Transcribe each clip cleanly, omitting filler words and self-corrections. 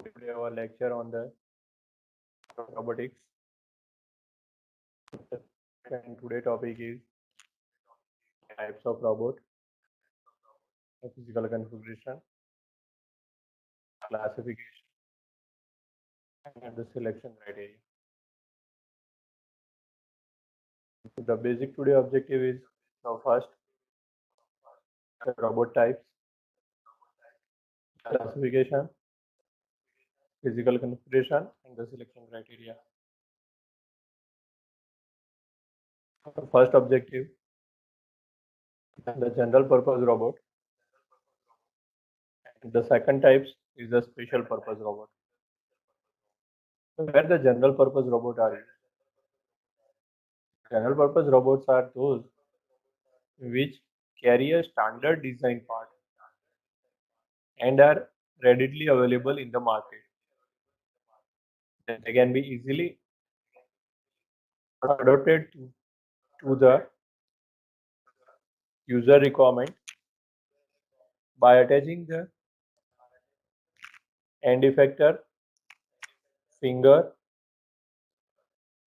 Today our lecture on the robotics, and today topic is types of robot, physical configuration, classification, and the selection criteria. So the basic today objective is first the robot types, classification, physical configuration, and the selection criteria. The first objective, the general purpose robot, and the second types is the special purpose robot. So where the general purpose robot are used? General purpose robots are those which carry a standard design part and are readily available in the market. They can be easily adapted to the user requirement by attaching the end effector, finger,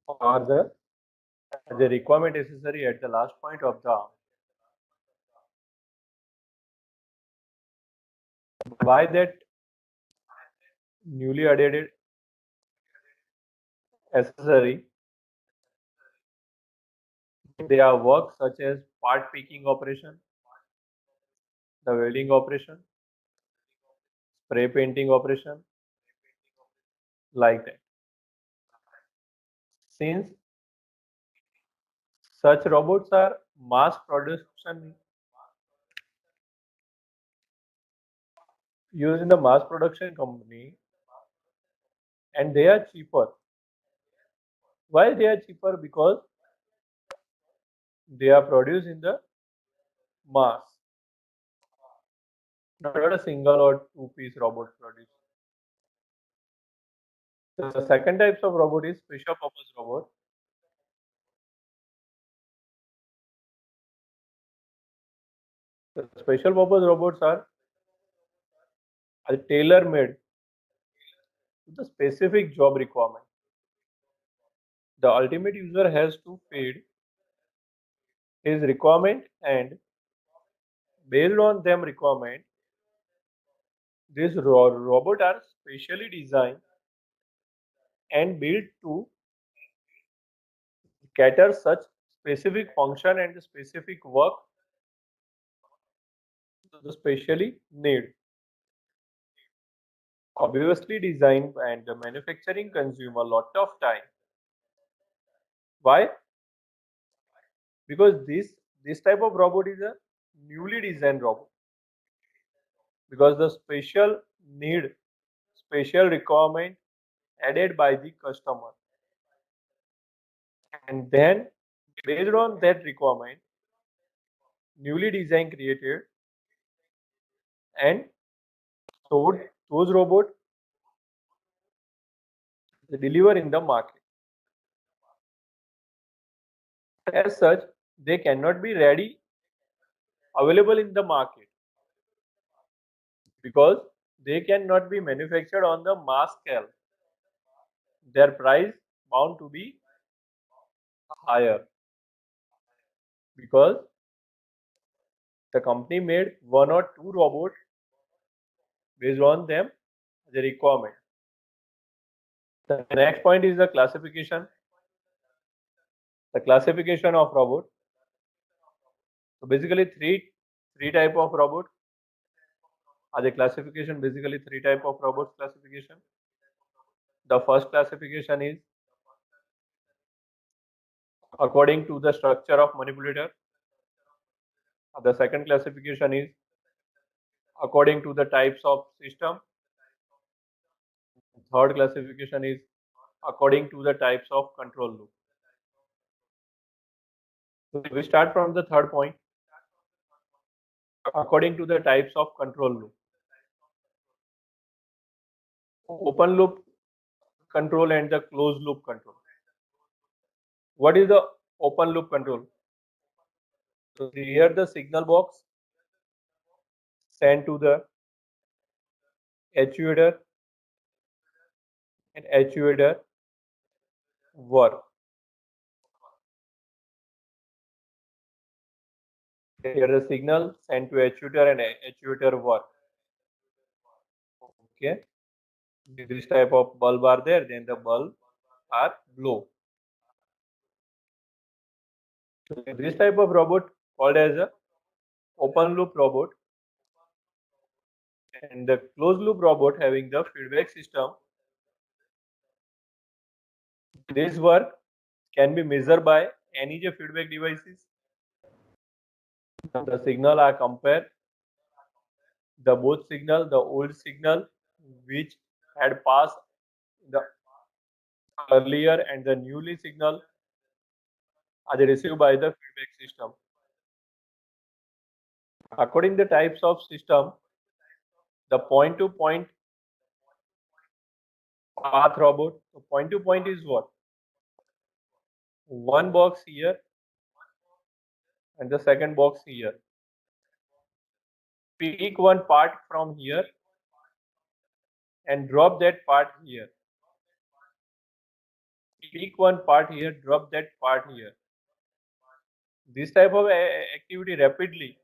or the requirement necessary at the last point of the arm. Why that newly added accessory? They are work such as part picking operation, the welding operation, spray painting operation, like that. Since such robots are mass production used in the mass production company, and they are cheaper. Why they are cheaper? Because they are produced in the mass, not a single or two-piece robot produced. The second types of robot is special purpose robot. The special purpose robots are tailor-made to the specific job requirement. The ultimate user has to feed his requirement, and based on them requirement, these robots are specially designed and built to cater such specific function and specific work to the specially need. Obviously, design and the manufacturing consume a lot of time. Why? Because this type of robot is a newly designed robot. Because the special need, special requirement added by the customer, and then based on that requirement, newly designed created and sold those robots deliver in the market. As such, they cannot be ready available in the market because they cannot be manufactured on the mass scale. Their price bound to be higher because the company made one or two robots based on them the requirement. The next point is the classification. The classification of robot. So basically three type of robot are the classification. Basically three type of robots classification. The first classification is according to the structure of manipulator. The second classification is according to the types of system. Third classification is according to the types of control loop. So we start from the third point. According to the types of control loop. Open loop control and the closed loop control. What is the open loop control? So here the signal box sent to the actuator and actuator work. Here the signal sent to actuator and actuator work. Okay. This type of bulb are there, then the bulb are glow. So this type of robot called as a open loop robot, and the closed loop robot having the feedback system. This work can be measured by any feedback devices. The signal are compared, the both signal, the old signal which had passed the earlier and the newly signal are received by the feedback system. According to the types of system, the point-to-point path robot. So point-to-point is what? One box here and the second box here. Pick one part from here and drop that part here. Pick one part here, drop that part here. This type of activity rapidly,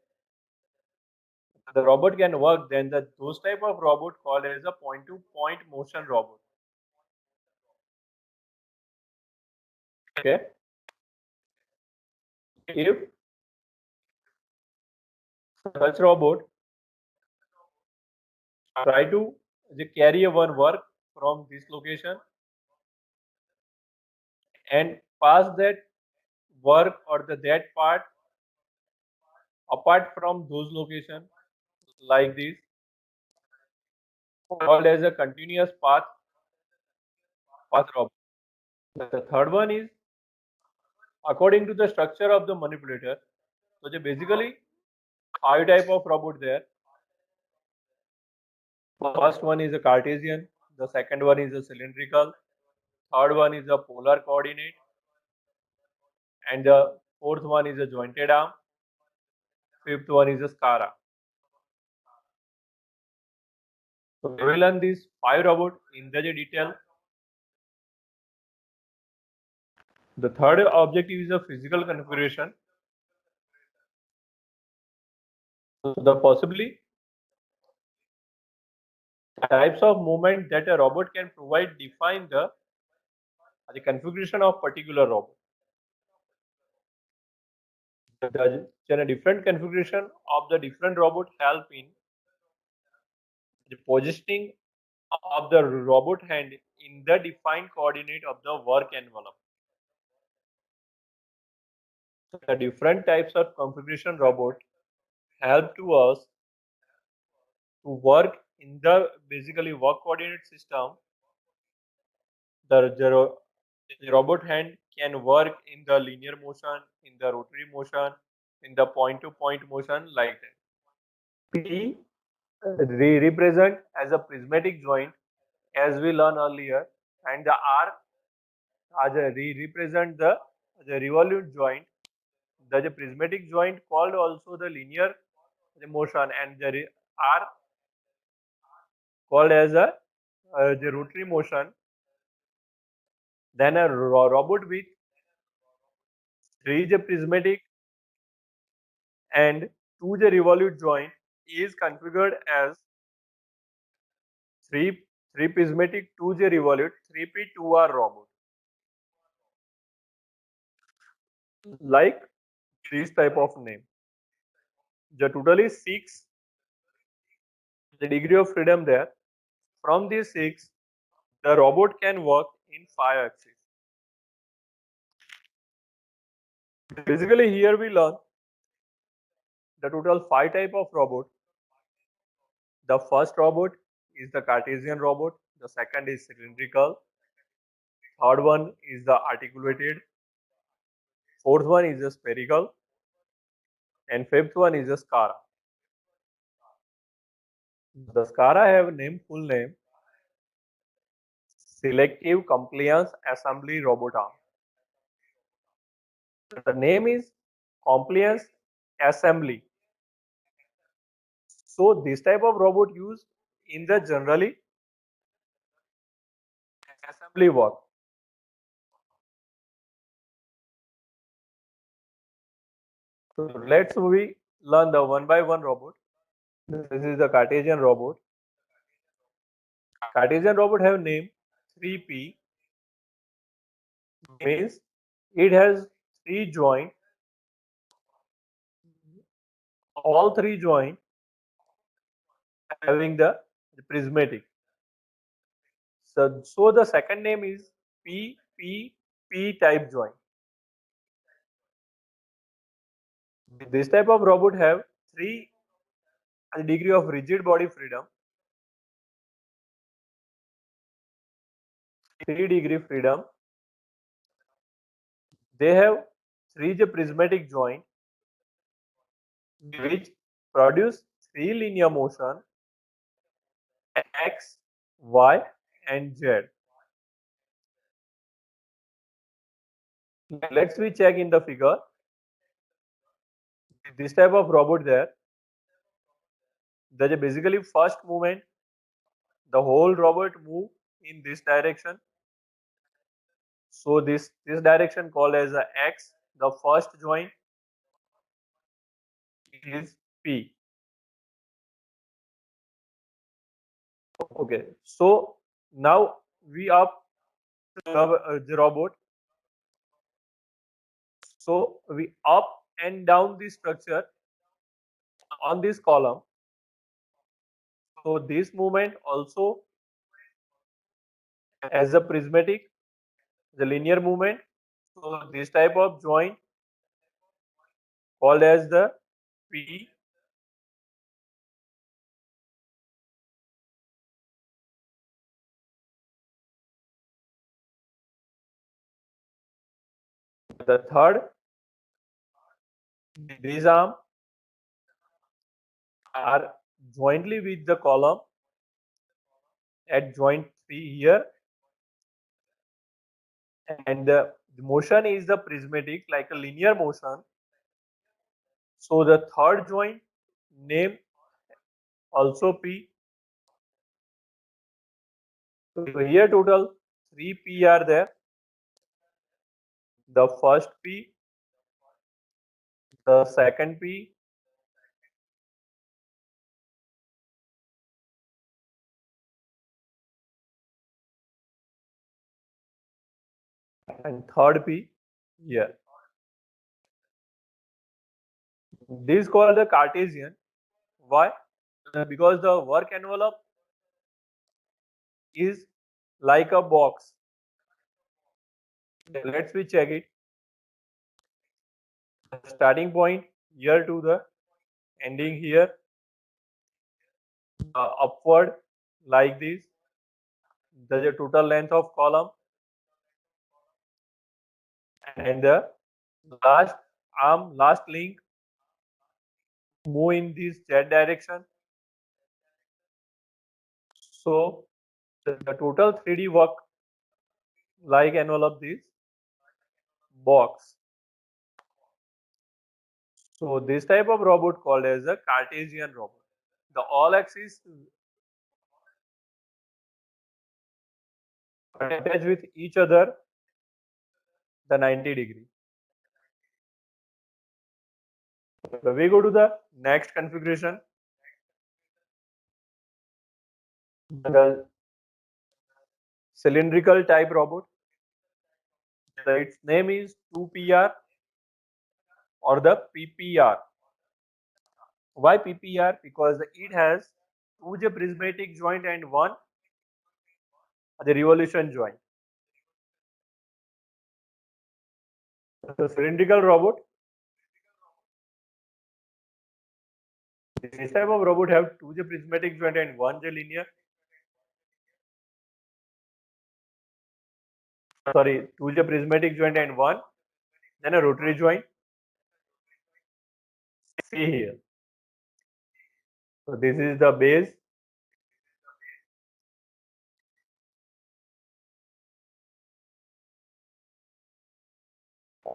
the robot can work. Then those type of robot called as a point-to-point motion robot. Okay. If such robot try to carry one work from this location and pass that work or that part apart from those locations like this, called as a continuous path robot. The third one is according to the structure of the manipulator. So basically 5 type of robot there. First one is a Cartesian, the second one is a cylindrical, third one is a polar coordinate, and the fourth one is a jointed arm, fifth one is a SCARA. So we will learn these 5 robots in the detail. The third objective is a physical configuration. So the possibly types of movement that a robot can provide define the configuration of particular robot. The different configuration of the different robot help in the positioning of the robot hand in the defined coordinate of the work envelope. The different types of configuration robot help to us to work in the basically work coordinate system. The robot hand can work in the linear motion, in the rotary motion, in the point-to-point motion like that. P represent as a prismatic joint as we learned earlier, and the R as a represent the revolute joint. The prismatic joint called also the linear motion, and the R called as the rotary motion. Then a robot with 3 prismatic and 2 revolute joint is configured as 3 prismatic, 2 revolute, 3P2R robot. Like this type of name. The total is 6. The degree of freedom there. From these 6, the robot can work in 5 axes. Basically, here we learn the total 5 type of robot. The first robot is the Cartesian robot. The second is cylindrical. Third one is the articulated. Fourth one is the spherical. And fifth one is the SCARA. The SCARA have full name, Selective Compliance Assembly Robot Arm. The name is Compliance Assembly. So this type of robot used in the generally assembly work. So let's we learn the one by one robot. This is the Cartesian robot. Cartesian robot have name 3P, means it has three joint. All three joint having the prismatic. So the second name is P type joint. This type of robot have three degree of rigid body freedom, 3 degree freedom. They have three prismatic joint which produce three linear motion X, Y, and Z. Let's we check in the figure. This type of robot there's a basically first movement, the whole robot move in this direction. So this direction called as a X. The first joint is P. Okay. So now we up the robot. So we up and down the structure on this column. So this movement also as a prismatic, the linear movement. So this type of joint called as the P. The third, these arm are jointly with the column at joint 3 here, and the motion is the prismatic like a linear motion. So the third joint name also P. So here total 3 P are there. The first P, the second P, and third P here. This is called the Cartesian. Why? Because the work envelope is like a box. Let's we check it. The starting point here to the ending here, upward like this. There's a total length of column, and the last arm, last link move in this Z direction. So the total 3D work like envelope this box. So this type of robot called as a Cartesian robot. The all axis attached with each other the 90 degree. So we go to the next configuration. The cylindrical type robot. Its name is 2PR or the PPR. Why PPR? Because it has two prismatic joint and one the revolution joint. The cylindrical robot. This type of robot have two prismatic joint and one linear. Sorry, two prismatic joint and one, then a rotary joint. See here. So this is the base.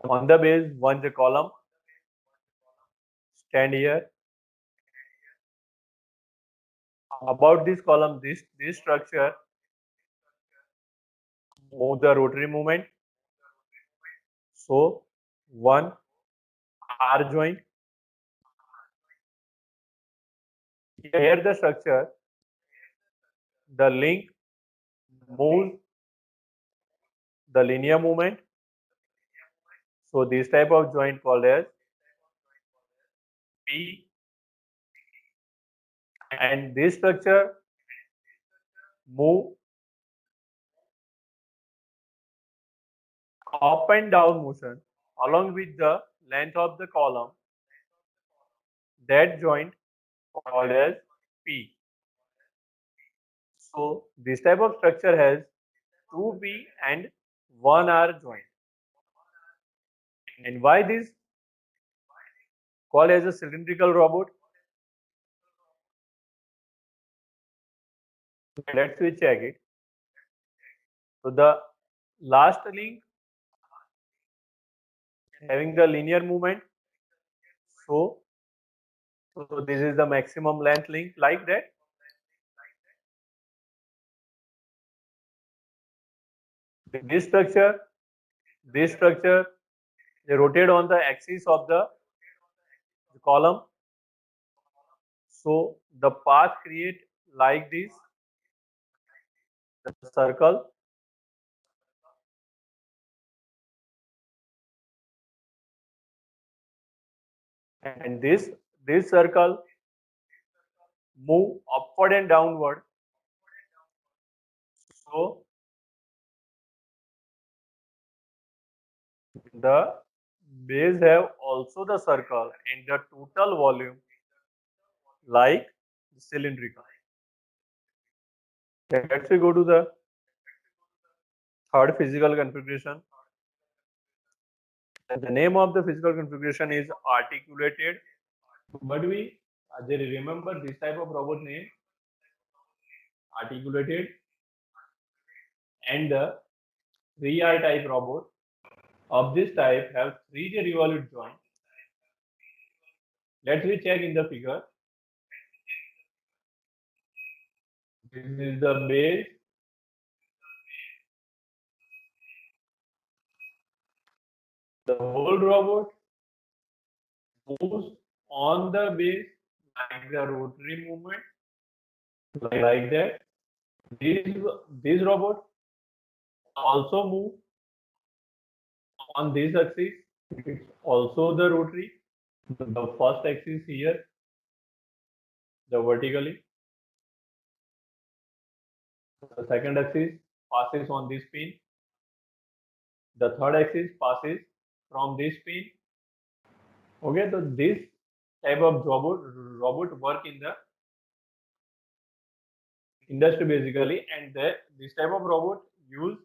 On the base, one the column. Stand here. About this column, this structure move the rotary movement. So one R joint. Here the structure, the link moves the linear movement. So this type of joint called as P, and this structure move up and down motion along with the length of the column. That joint called as P. So this type of structure has two P and one R joint. And why this called as a cylindrical robot? Let's we check it. So the last link having the linear movement. So, so this is the maximum length link like that. This structure, they rotate on the axis of the column. So the path create like this, the circle, and this circle move upward and downward. So the base have also the circle and the total volume like cylindrical. Let's we go to the third physical configuration. The name of the physical configuration is articulated. But we remember this type of robot name articulated, and the 3R type robot of this type have 3J revolute joint. Let's we check in the figure. This is the base. The whole robot moves on the base like the rotary movement, like that. This robot also move on this axis. It's also the rotary. The first axis here, the vertically. The second axis passes on this pin. The third axis passes from this pin. Okay, so this type of robot work in the industry basically, and this type of robot used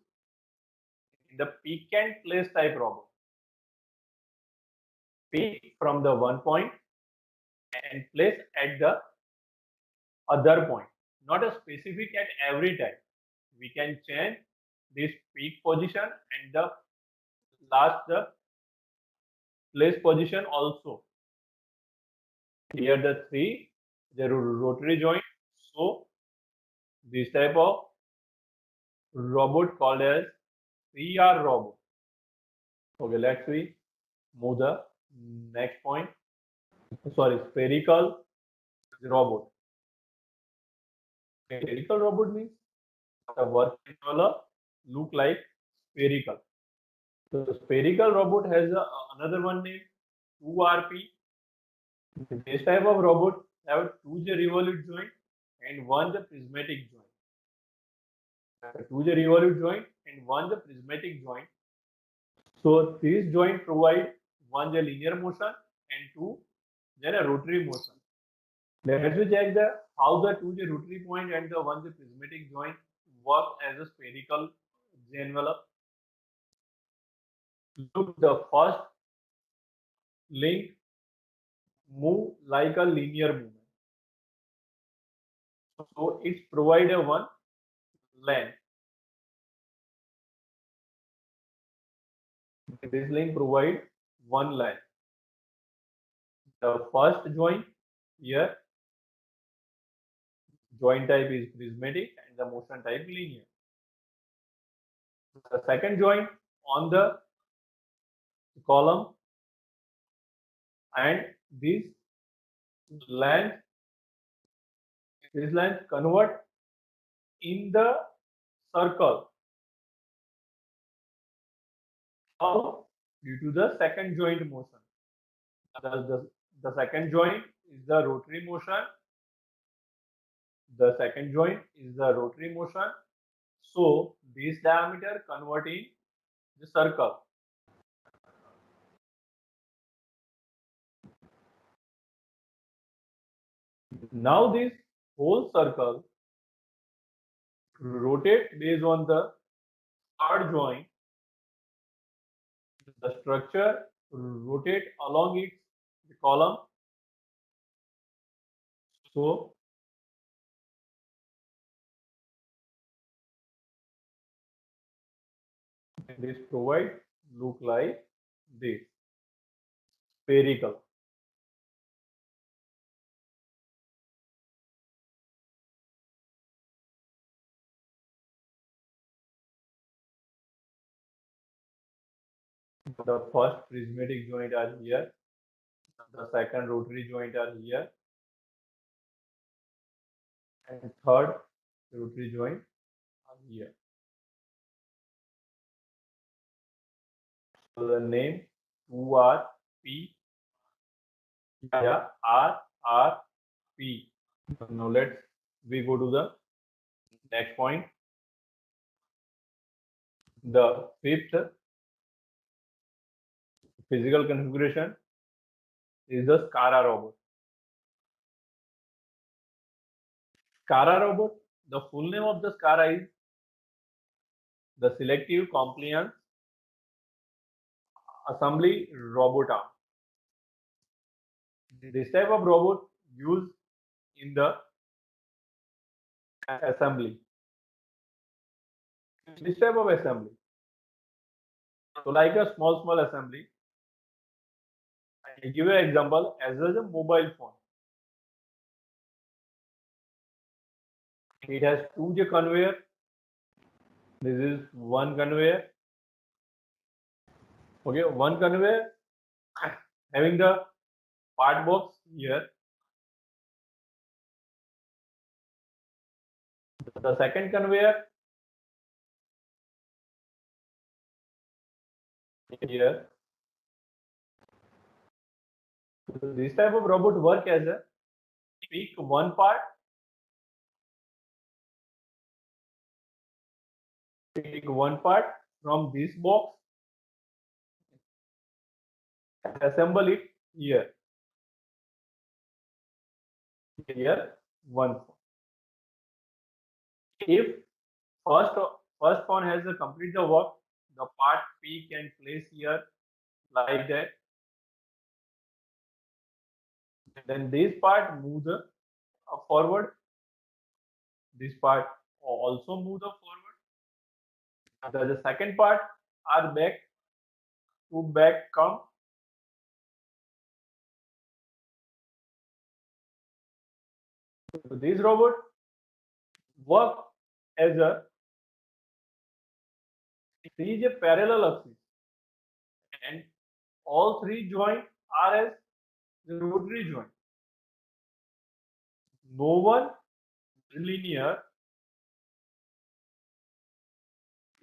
in the pick and place type robot. Pick from the one point and place at the other point, not a specific at every time. We can change this peak position and the last the place position also. Here the three, the rotary joint. So this type of robot called as 3R robot. Okay, let's we move the next point. Sorry, spherical robot. Spherical robot means the work envelope look like spherical. So spherical robot has another one name 2RP. This type of robot have 2J revolute joint and one the prismatic joint. 2J revolute joint and one the prismatic joint. So these joint provide one the linear motion and two then a rotary motion. Let's check the how the 2J rotary point and the one the prismatic joint work as a spherical J envelope. Look, the first link move like a linear movement. So it's provide a one length. This link provide one length. The first joint here, joint type is prismatic and the motion type linear. The second joint on the column, and this length convert in the circle. How? Due to the second joint motion. The second joint is the rotary motion. The second joint is the rotary motion. So this diameter convert in the circle. Now this whole circle rotate based on the third joint. The structure rotate along its column. So this provide look like this spherical. The first prismatic joint are here. The second rotary joint are here. And third rotary joint are here. So the name 2RP. Yeah, RRP. Now we go to the next point. The fifth physical configuration is the SCARA robot. SCARA robot, the full name of the SCARA is the Selective Compliance Assembly Robot Arm. This type of robot used in the assembly. This type of assembly. So like a small assembly. I give you an example as well as a mobile phone. It has 2J conveyor. This is one conveyor. Okay, one conveyor having the part box here. The second conveyor here. So this type of robot work as a pick one part, from this box, assemble it here. Here one. If first one has to complete the work, the part P can place here like that. Then this part move the forward. This part also move the forward. The second part are back come. So this robot work as a three parallel axis, and all three joints are as the rotary joint. No one linear.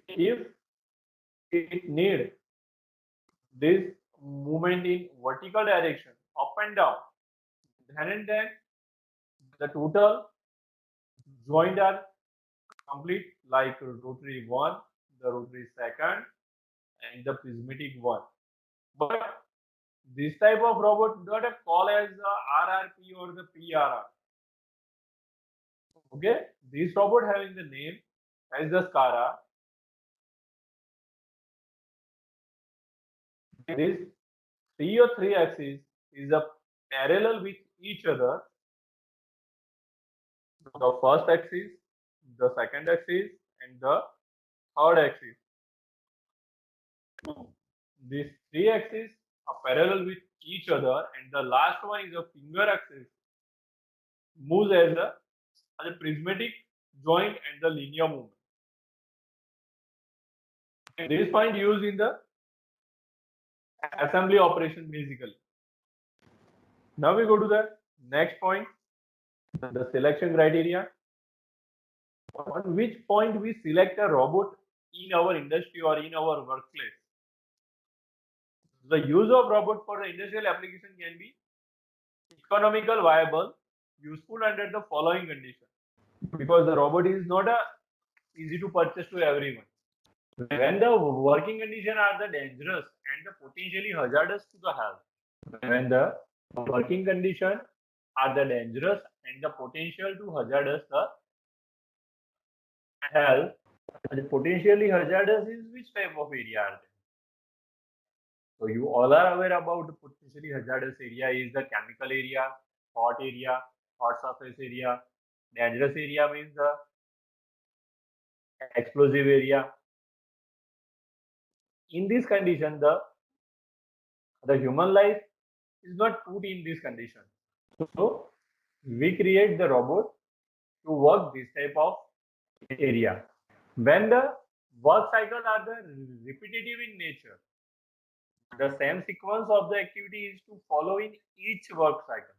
If it need this movement in vertical direction, up and down, then the total joint are complete, like rotary one, the rotary second, and the prismatic one. But this type of robot not a call as the RRP or the PRR. Okay, this robot having the name as the SCARA. This three axis is a parallel with each other. The first axis, the second axis, and the third axis. These three axes are parallel with each other, and the last one is a finger axis, moves as a prismatic joint and the linear movement. This point used in the assembly operation basically. Now we go to the next point, the selection criteria. On which point we select a robot in our industry or in our workplace. The use of robot for the industrial application can be economical, viable, useful under the following conditions. Because the robot is not easy to purchase to everyone. When the working conditions are the dangerous and the potentially hazardous to the health. When the working conditions are the dangerous and the potential to hazardous the health. The potentially hazardous is which type of area are they? So you all are aware about the potentially hazardous area is the chemical area, hot surface area. Dangerous area means the explosive area. In this condition, the human life is not put in this condition. So we create the robot to work this type of area. When the work cycle are the repetitive in nature, the same sequence of the activity is to follow in each work cycle.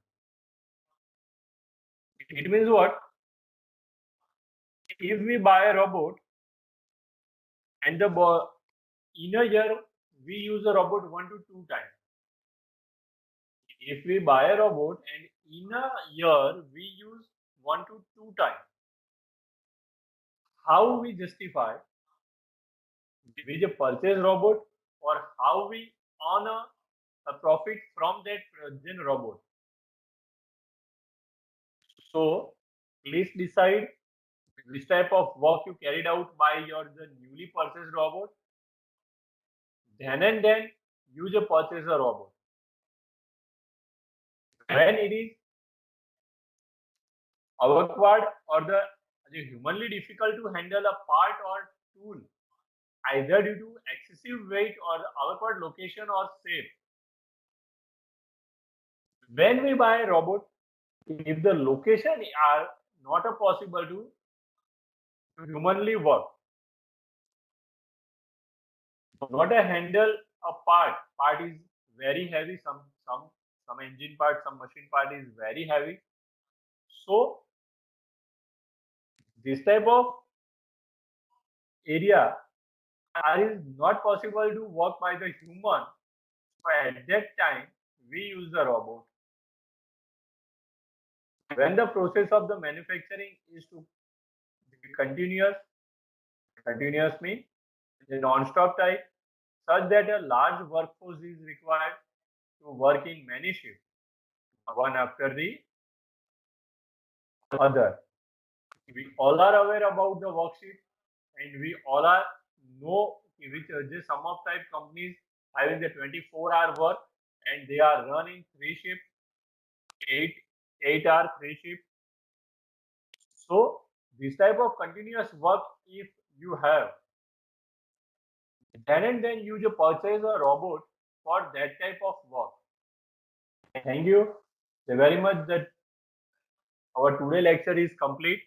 It means what? If we buy a robot and in a year we use a robot 1 to 2 times. If we buy a robot and in a year we use 1 to 2 times, how we justify we just purchase robot or how we earn a profit from that robot? So please decide which type of work you carried out by the newly purchased robot. Then and then use a purchase a robot. When it is awkward or the humanly difficult to handle a part or tool, either due to excessive weight or the awkward location or shape. When we buy a robot, if the location are not a possible to humanly work, not a handle a part is very heavy, some engine part, some machine part is very heavy. So this type of area is not possible to work by the human. So at that time we use the robot. When the process of the manufacturing is to be continuous means a non-stop type, such that a large workforce is required to work in many shifts, one after the other. We all are aware about the worksheet, and we all are know which some of type companies having the 24-hour work and they are running 3 shifts, 8-hour 3 shifts. So this type of continuous work, if you have, then and then you just purchase a robot for that type of work. Thank you very much that our today lecture is complete.